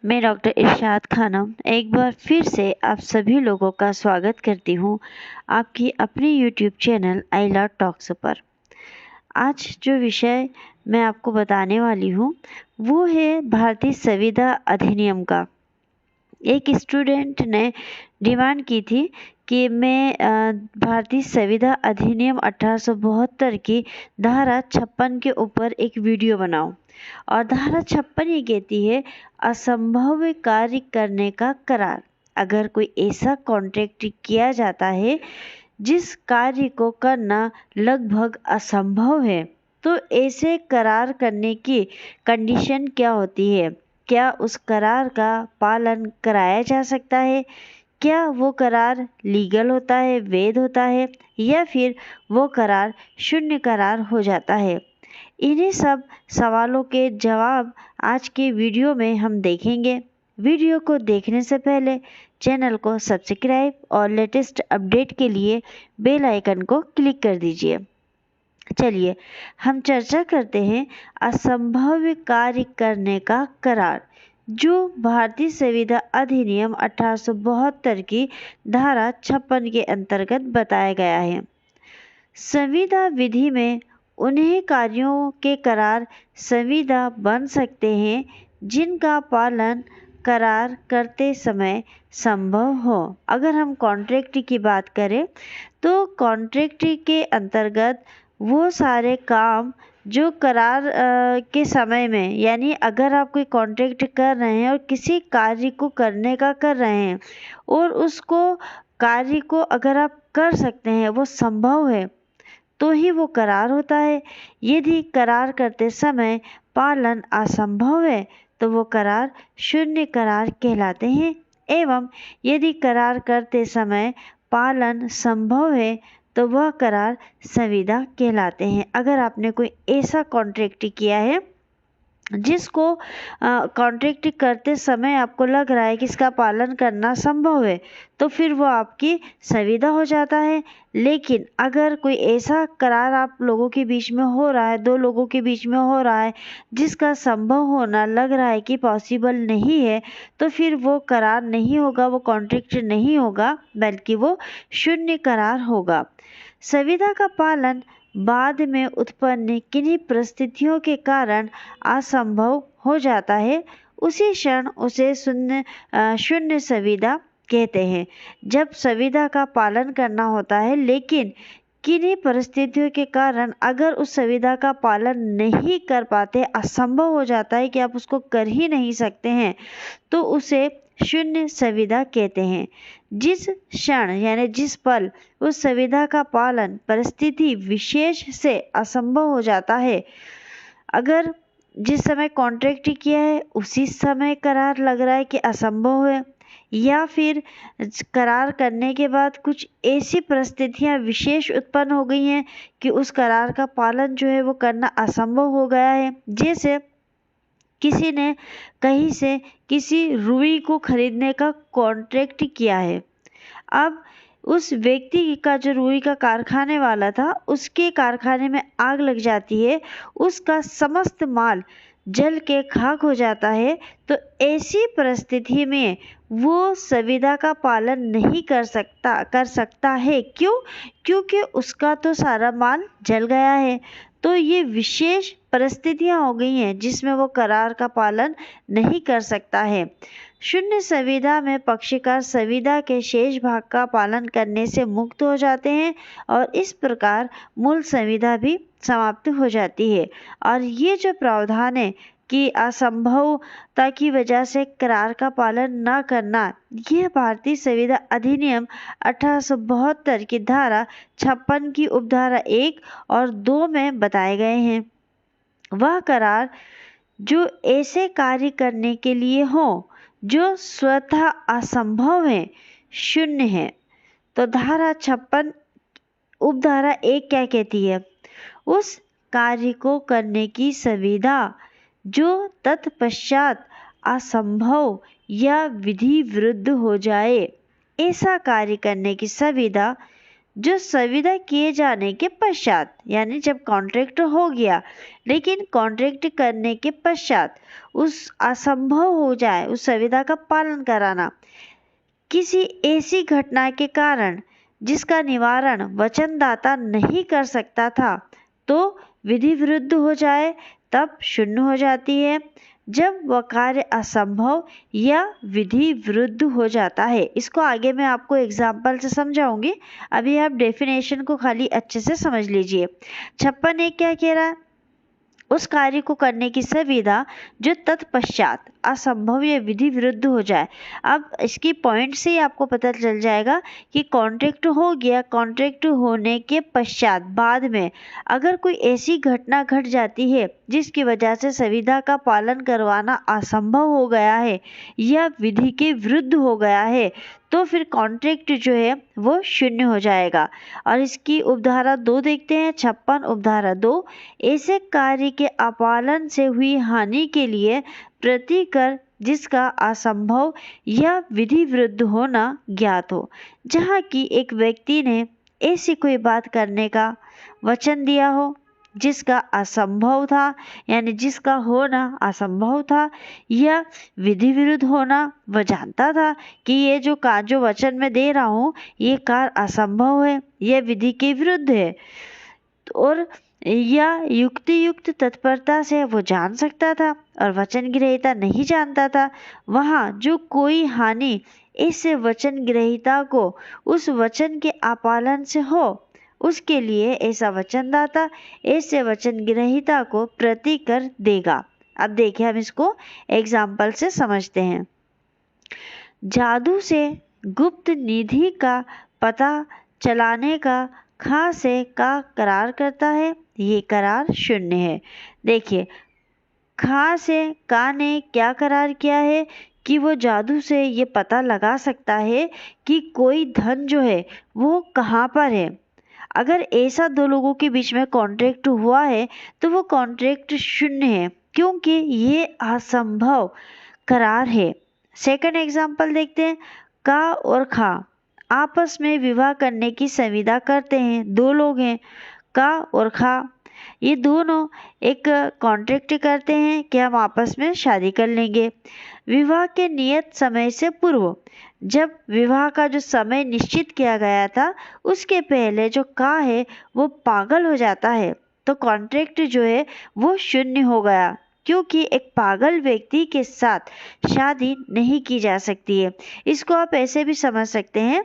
मैं डॉक्टर इरशाद खानम एक बार फिर से आप सभी लोगों का स्वागत करती हूँ आपकी अपनी YouTube channel I love talks पर। आज जो विषय मैं आपको बताने वाली हूँ वो है भारतीय संविदा अधिनियम का। एक स्टूडेंट ने डिमांड की थी कि मैं भारतीय संविदा अधिनियम 1872 की धारा 56 के ऊपर एक वीडियो बनाऊं। और धारा 56 ये कहती है असंभव कार्य करने का करार। अगर कोई ऐसा कॉन्ट्रैक्ट किया जाता है जिस कार्य को करना लगभग असंभव है तो ऐसे करार करने की कंडीशन क्या होती है? क्या उस करार का पालन कराया जा सकता है? क्या वो करार लीगल होता है, वैध होता है, या फिर वो करार शून्य करार हो जाता है? इन्हीं सब सवालों के जवाब आज के वीडियो में हम देखेंगे। वीडियो को देखने से पहले चैनल को सब्सक्राइब और लेटेस्ट अपडेट के लिए बेल आइकन को क्लिक कर दीजिए। चलिए हम चर्चा करते हैं असंभव कार्य करने का करार, जो भारतीय संविदा अधिनियम 1872 की धारा 56 के अंतर्गत बताया गया है। संविदा विधि में उन्हीं कार्यों के करार संविदा बन सकते हैं जिनका पालन करार करते समय संभव हो। अगर हम कॉन्ट्रैक्ट की बात करें तो कॉन्ट्रैक्ट के अंतर्गत वो सारे काम जो करार के समय में, यानी अगर आप कोई कॉन्ट्रैक्ट कर रहे हैं और किसी कार्य को करने का कर रहे हैं और उसको कार्य को अगर आप कर सकते हैं, वो संभव है, तो ही वो करार होता है। यदि करार करते समय पालन असंभव है तो वो करार शून्य करार कहलाते हैं। एवं यदि करार करते समय पालन संभव है तो वह करार संविदा कहलाते हैं। अगर आपने कोई ऐसा कॉन्ट्रैक्ट किया है जिसको कॉन्ट्रैक्ट करते समय आपको लग रहा है कि इसका पालन करना संभव है तो फिर वो आपकी संविदा हो जाता है। लेकिन अगर कोई ऐसा करार आप लोगों के बीच में हो रहा है, दो लोगों के बीच में हो रहा है, जिसका संभव होना लग रहा है कि पॉसिबल नहीं है, तो फिर वो करार नहीं होगा, वो कॉन्ट्रैक्ट नहीं होगा, बल्कि वो शून्य करार होगा। संविदा का पालन बाद में उत्पन्न किन्हीं परिस्थितियों के कारण असंभव हो जाता है, उसी क्षण उसे शून्य संविदा कहते हैं। जब संविदा का पालन करना होता है लेकिन किन्हीं परिस्थितियों के कारण अगर उस संविदा का पालन नहीं कर पाते, असंभव हो जाता है कि आप उसको कर ही नहीं सकते हैं, तो उसे शून्य संविदा कहते हैं। जिस क्षण यानी जिस पल उस संविदा का पालन परिस्थिति विशेष से असंभव हो जाता है, अगर जिस समय कॉन्ट्रैक्ट किया है उसी समय करार लग रहा है कि असंभव है, या फिर करार करने के बाद कुछ ऐसी परिस्थितियां विशेष उत्पन्न हो गई हैं कि उस करार का पालन जो है वो करना असंभव हो गया है। जैसे किसी ने कहीं से किसी रुई को खरीदने का कॉन्ट्रैक्ट किया है। अब उस व्यक्ति का जो रुई का कारखाने वाला था, उसके कारखाने में आग लग जाती है, उसका समस्त माल जल के खाक हो जाता है। तो ऐसी परिस्थिति में वो संविदा का पालन नहीं कर सकता है। क्यों? क्योंकि उसका तो सारा माल जल गया है। तो ये विशेष परिस्थितियां हो गई हैं जिसमें वो करार का पालन नहीं कर सकता है। शून्य संविदा में पक्षकार संविदा के शेष भाग का पालन करने से मुक्त हो जाते हैं और इस प्रकार मूल संविदा भी समाप्त हो जाती है। और ये जो प्रावधान है कि असंभवता की वजह से करार का पालन न करना, यह भारतीय संविदा अधिनियम 1872 की धारा 56 की उपधारा 1 और 2 में बताए गए हैं। वह करार जो ऐसे कार्य करने के लिए हो जो स्वतः असंभव है, शून्य है। तो धारा 56 उपधारा 1 क्या कहती है? उस कार्य को करने की संविदा जो तत्पश्चात असंभव या विधि विरुद्ध हो जाए, ऐसा कार्य करने की संविदा जो संविदा किए जाने के पश्चात, यानी जब कॉन्ट्रैक्ट हो गया लेकिन कॉन्ट्रैक्ट करने के पश्चात उस असंभव हो जाए उस संविदा का पालन कराना किसी ऐसी घटना के कारण जिसका निवारण वचनदाता नहीं कर सकता था, तो विधि विरुद्ध हो जाए तब शून्य हो जाती है। जब वह कार्य असंभव या विधि विरुद्ध हो जाता है, इसको आगे मैं आपको एग्जाम्पल से समझाऊंगी, अभी आप डेफिनेशन को खाली अच्छे से समझ लीजिए। 56(1) क्या कह रहा है? उस कार्य को करने की संविदा जो तत्पश्चात असंभव या विधि विरुद्ध हो जाए। अब इसकी पॉइंट से ही आपको पता चल जाएगा कि कॉन्ट्रैक्ट हो गया, कॉन्ट्रैक्ट होने के पश्चात बाद में अगर कोई ऐसी घटना घट जाती है जिसकी वजह से संविदा का पालन करवाना असंभव हो गया है या विधि के विरुद्ध हो गया है, तो फिर कॉन्ट्रैक्ट जो है वो शून्य हो जाएगा। और इसकी उपधारा 2 देखते हैं, 56 उपधारा 2। ऐसे कार्य के अपालन से हुई हानि के लिए प्रतिकर जिसका असंभव या विधि विरुद्ध होना ज्ञात हो। जहाँ की एक व्यक्ति ने ऐसी कोई बात करने का वचन दिया हो जिसका असंभव था, यानी जिसका होना असंभव था या विधि विरुद्ध होना वह जानता था कि ये जो वचन मैं दे रहा हूँ ये कार्य असंभव है, यह विधि के विरुद्ध है, और या युक्ति युक्त तत्परता से वो जान सकता था और वचन ग्रहीता नहीं जानता था। वहाँ जो कोई हानि इस वचन ग्रहीता को उस वचन के अपालन से हो, उसके लिए ऐसा वचनदाता ऐसे वचन ग्रहीता को प्रतिकर देगा। अब देखिए हम इसको एग्जाम्पल से समझते हैं। जादू से गुप्त निधि का पता चलाने का खा से का करार करता है, ये करार शून्य है। देखिए खा से का ने क्या करार किया है कि वो जादू से ये पता लगा सकता है कि कोई धन जो है वो कहाँ पर है। अगर ऐसा दो लोगों के बीच में कॉन्ट्रैक्ट हुआ है तो वो कॉन्ट्रैक्ट शून्य है, क्योंकि ये असंभव करार है। सेकंड एग्जाम्पल देखते हैं। का और खा आपस में विवाह करने की संविदा करते हैं। दो लोग हैं, का और खा, ये दोनों एक कॉन्ट्रैक्ट करते हैं कि हम आपस में शादी कर लेंगे। विवाह के नियत समय से पूर्व, जब विवाह का जो समय निश्चित किया गया था उसके पहले जो का है वो पागल हो जाता है, तो कॉन्ट्रैक्ट जो है वो शून्य हो गया, क्योंकि एक पागल व्यक्ति के साथ शादी नहीं की जा सकती है। इसको आप ऐसे भी समझ सकते हैं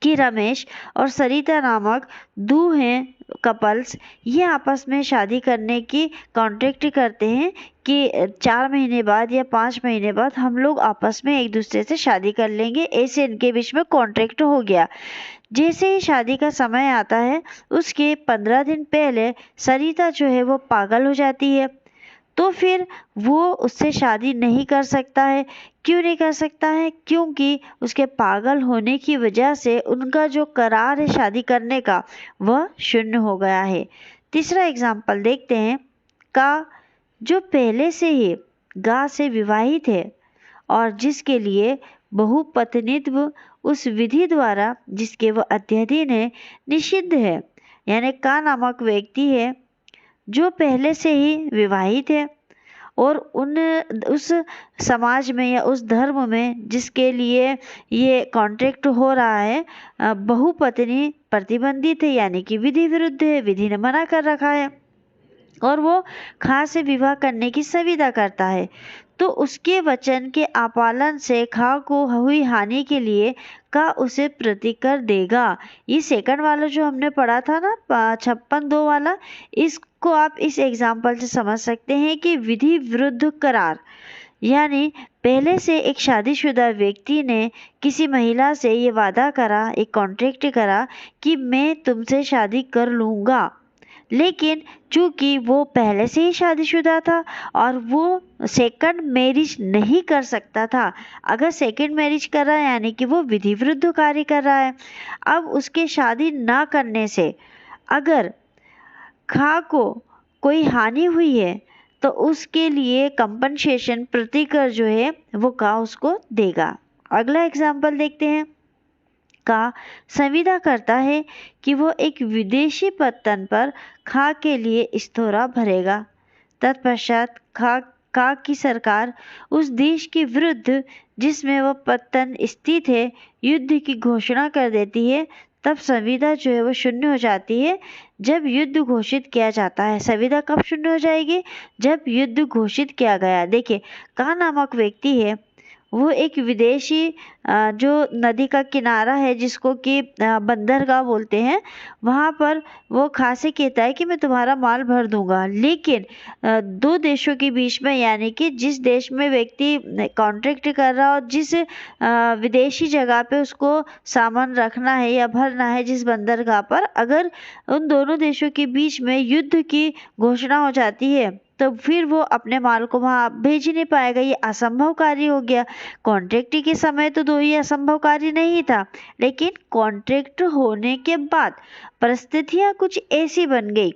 कि रमेश और सरिता नामक दो हैं कपल्स, ये आपस में शादी करने की कॉन्ट्रैक्ट करते हैं कि 4 महीने बाद या 5 महीने बाद हम लोग आपस में एक दूसरे से शादी कर लेंगे, ऐसे इनके बीच में कॉन्ट्रैक्ट हो गया। जैसे ही शादी का समय आता है उसके 15 दिन पहले सरिता जो है वो पागल हो जाती है, तो फिर वो उससे शादी नहीं कर सकता है। क्यों नहीं कर सकता है? क्योंकि उसके पागल होने की वजह से उनका जो करार है शादी करने का वह शून्य हो गया है। तीसरा एग्जाम्पल देखते हैं। का जो पहले से ही गा से विवाहित है और जिसके लिए बहुपत्नीत्व उस विधि द्वारा जिसके वह अध्ययन है निषिद्ध है, यानी का नामक व्यक्ति है जो पहले से ही विवाहित है और उस समाज में या उस धर्म में जिसके लिए ये कॉन्ट्रैक्ट हो रहा है बहुपत्नी प्रतिबंधित है, यानी कि विधि विरुद्ध है, विधि ने मना कर रखा है और वो खा से विवाह करने की संविदा करता है, तो उसके वचन के अपालन से खा को हुई हानि के लिए का उसे प्रतिकर देगा। ये सेकंड वाला जो हमने पढ़ा था ना 56(2) वाला, इसको आप इस एग्जाम्पल से समझ सकते हैं कि विधि विरुद्ध करार, यानी पहले से एक शादीशुदा व्यक्ति ने किसी महिला से ये वादा करा, एक कॉन्ट्रैक्ट करा कि मैं तुमसे शादी कर लूँगा, लेकिन चूंकि वो पहले से ही शादीशुदा था और वो सेकंड मैरिज नहीं कर सकता था। अगर सेकंड मैरिज कर रहा है यानी कि वो विधि विरुद्ध कार्य कर रहा है। अब उसके शादी ना करने से अगर खा को कोई हानि हुई है तो उसके लिए कंपनसेशन प्रतिकर जो है वो का उसको देगा। अगला एग्जाम्पल देखते हैं। का संविदा करता है कि वो एक विदेशी पत्तन पर खा के लिए इस्तोरा भरेगा। तत्पश्चात का की सरकार उस देश के विरुद्ध जिसमें वह पत्तन स्थित है युद्ध की घोषणा कर देती है। तब संविदा जो है वो शून्य हो जाती है जब युद्ध घोषित किया जाता है। संविदा कब शून्य हो जाएगी? जब युद्ध घोषित किया गया। देखिए, का नामक व्यक्ति है वो एक विदेशी जो नदी का किनारा है जिसको कि बंदरगाह बोलते हैं, वहाँ पर वो खा से कहता है कि मैं तुम्हारा माल भर दूंगा। लेकिन दो देशों के बीच में, यानी कि जिस देश में व्यक्ति कॉन्ट्रैक्ट कर रहा और जिस विदेशी जगह पे उसको सामान रखना है या भरना है जिस बंदरगाह पर, अगर उन दोनों देशों के बीच में युद्ध की घोषणा हो जाती है तो फिर वो अपने माल को वहां भेज ही नहीं पाएगा। ये असंभव कार्य हो गया। कॉन्ट्रैक्ट के समय तो दो ये असंभव कार्य नहीं था, लेकिन कॉन्ट्रैक्ट होने के बाद परिस्थितियां कुछ ऐसी बन गई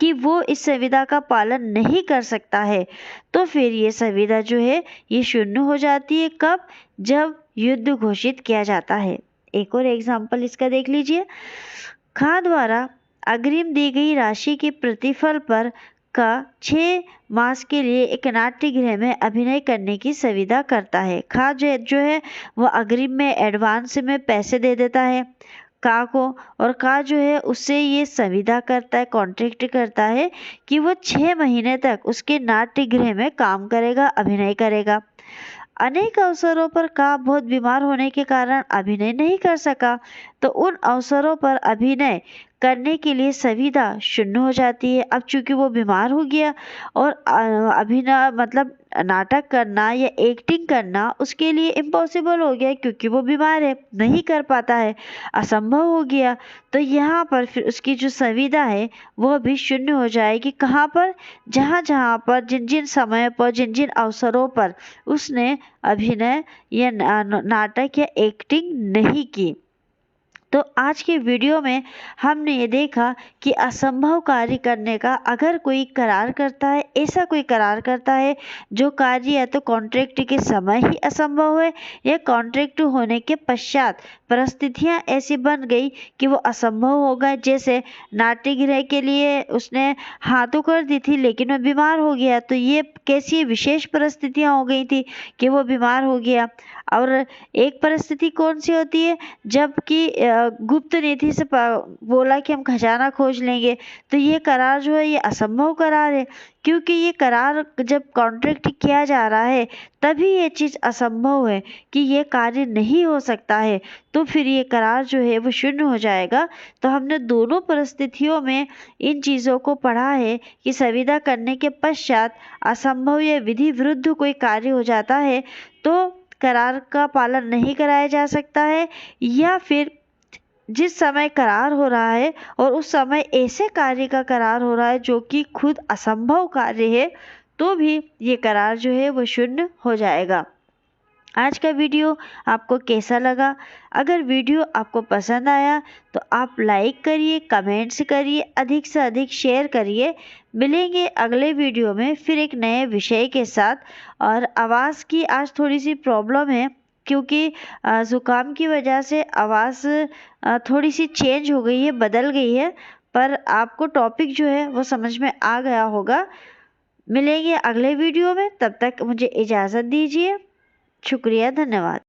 कि वो इस संविदा का पालन नहीं कर सकता है, तो फिर ये संविदा जो है ये शून्य हो जाती है। कब? जब युद्ध घोषित किया जाता है। एक और एग्जाम्पल इसका देख लीजिए। खा द्वारा अग्रिम दी गई राशि के प्रतिफल पर का 6 मास के लिए एक नाट्य गृह में अभिनय करने की संविदा करता है। खा जो है वो अग्रिम में, एडवांस में पैसे दे देता है का को, और का जो है उससे ये संविदा करता है, कॉन्ट्रैक्ट करता है कि वो 6 महीने तक उसके नाट्य गृह में काम करेगा, अभिनय करेगा। अनेक अवसरों पर का बहुत बीमार होने के कारण अभिनय नहीं कर सका, तो उन अवसरों पर अभिनय करने के लिए संविदा शून्य हो जाती है। अब चूंकि वो बीमार हो गया और अभिनय मतलब नाटक करना या एक्टिंग करना उसके लिए इम्पॉसिबल हो गया, क्योंकि वो बीमार है, नहीं कर पाता है, असंभव हो गया। तो यहाँ पर फिर उसकी जो संविदा है वो भी शून्य हो जाएगी। कहाँ पर? जहाँ जहाँ पर जिन जिन समय पर, जिन जिन अवसरों पर उसने अभिनय या नाटक या एक्टिंग नहीं की। तो आज के वीडियो में हमने ये देखा कि असंभव कार्य करने का अगर कोई करार करता है, ऐसा कोई करार करता है जो कार्य या तो कॉन्ट्रैक्ट के समय ही असंभव है या कॉन्ट्रैक्ट होने के पश्चात परिस्थितियां ऐसी बन गई कि वो असंभव हो गए। जैसे नाट्यगृह के लिए उसने हाँ तो कर दी थी लेकिन वो बीमार हो गया, तो ये कैसी विशेष परिस्थितियां हो गई थी कि वो बीमार हो गया। और एक परिस्थिति कौन सी होती है? जबकि गुप्त नीति से बोला कि हम खजाना खोज लेंगे, तो ये करार जो है ये असंभव करार है, क्योंकि ये करार जब कॉन्ट्रैक्ट किया जा रहा है तभी ये चीज़ असंभव है कि ये कार्य नहीं हो सकता है, तो फिर ये करार जो है वो शून्य हो जाएगा। तो हमने दोनों परिस्थितियों में इन चीज़ों को पढ़ा है कि संविदा करने के पश्चात असंभव या विधि विरुद्ध कोई कार्य हो जाता है तो करार का पालन नहीं कराया जा सकता है, या फिर जिस समय करार हो रहा है और उस समय ऐसे कार्य का करार हो रहा है जो कि खुद असंभव कार्य है, तो भी ये करार जो है वो शून्य हो जाएगा। आज का वीडियो आपको कैसा लगा? अगर वीडियो आपको पसंद आया तो आप लाइक करिए, कमेंट्स करिए, अधिक से अधिक शेयर करिए। मिलेंगे अगले वीडियो में फिर एक नए विषय के साथ। और आवाज़ की आज थोड़ी सी प्रॉब्लम है, क्योंकि ज़ुकाम की वजह से आवाज़ थोड़ी सी चेंज हो गई है, बदल गई है, पर आपको टॉपिक जो है वो समझ में आ गया होगा। मिलेंगे अगले वीडियो में, तब तक मुझे इजाज़त दीजिए। शुक्रिया, धन्यवाद।